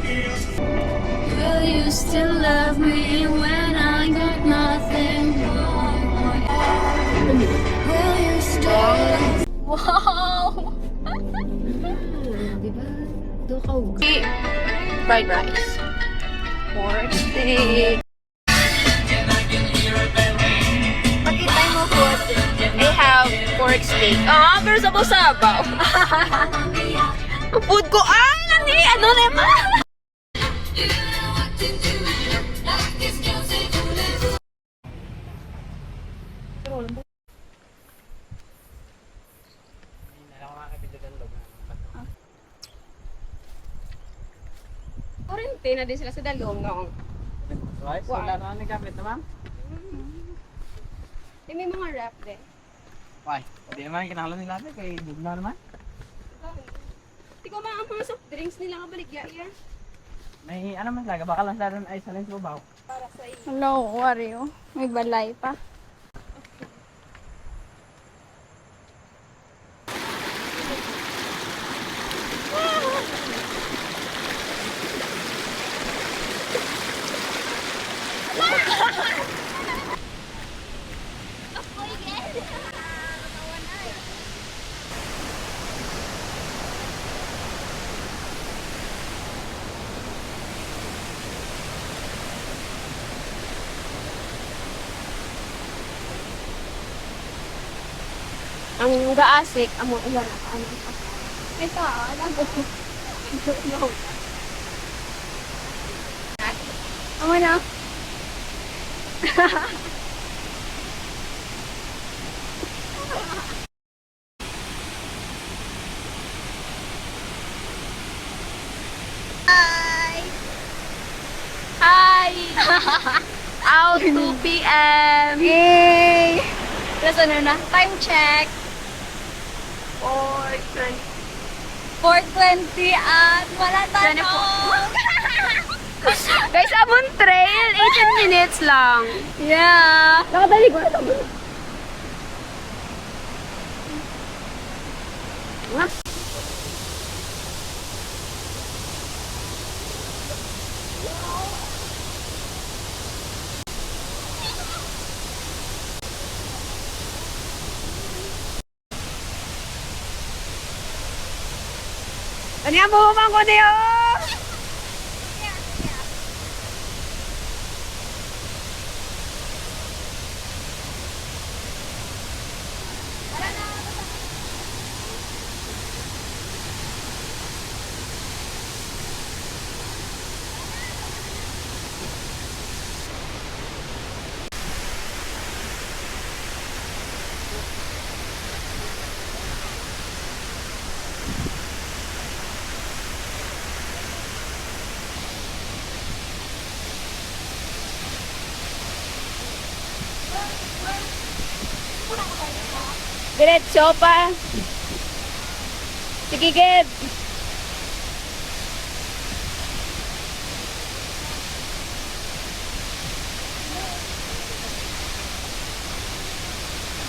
Will you still love me when I got nothing more? Will you stay? Wow! Diba? Dukaw. Fried rice. Pork steak. Pakita mo food. I have pork steak. Pero sabaw-sabaw. Ang food ko, ano naman? Quarantine na din sila sa Dalongong. Right? So, wala na gamit naman? May mga wrap din. Why? Hindi naman kinahalo nila natin kay bugna naman. Hindi ko ang mga soft drinks nila kabaligya yan. May ano man talaga, baka lang sila doon ay salin sa babaw. Para sa iyo. Hello, Wario. May balay pa. Ang gaasik, amo ilan na ano pa. Ito, alam ko. Amo na. Hi! Out 2 p.m. Yay! Tapos ano na? Time check. 4:20 at wala tanong. Guys, Abon Trail, 18 minutes lang. Yeah. Nakadali ko ito. Ano yan, bumabang ko niyo? Diretso pa. Sige, Geb.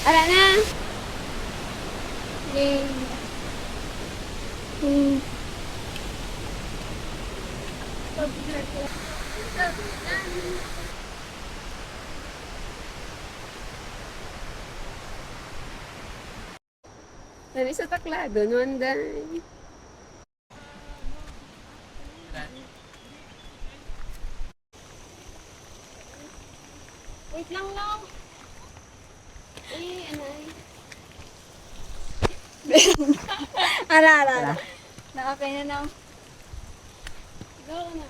Ara na. Nari sa taklado, nuanday. Wait lang lang. Anay. Ara. Na-okay na na. Ikaw ka na.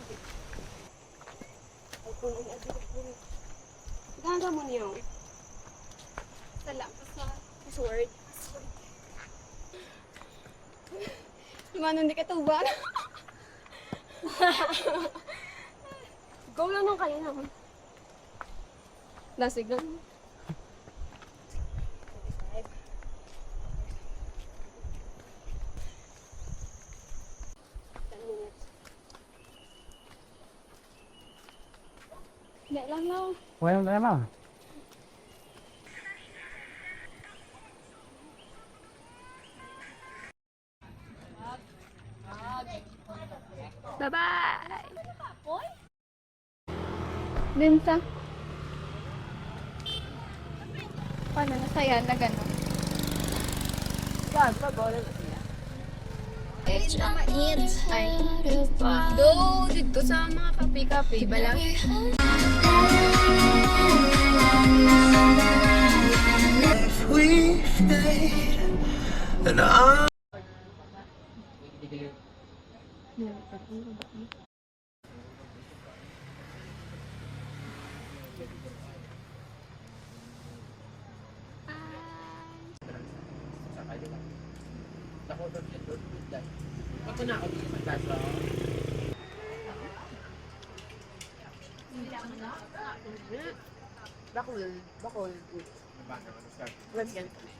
Ganda mo niyo. Salam sa password. Lumano, hindi ka tuban. Go lang nung kayo na. Lasig lang. Hindi lang lang. Well, naman. Bye-bye! Dun sa... Paano? Nasaya na gano'n. Saan pa ba? Ay. Do, dito sa mga kape-kape. Iba lang. We stayed, and I. Bakul. Bakul. Bakul.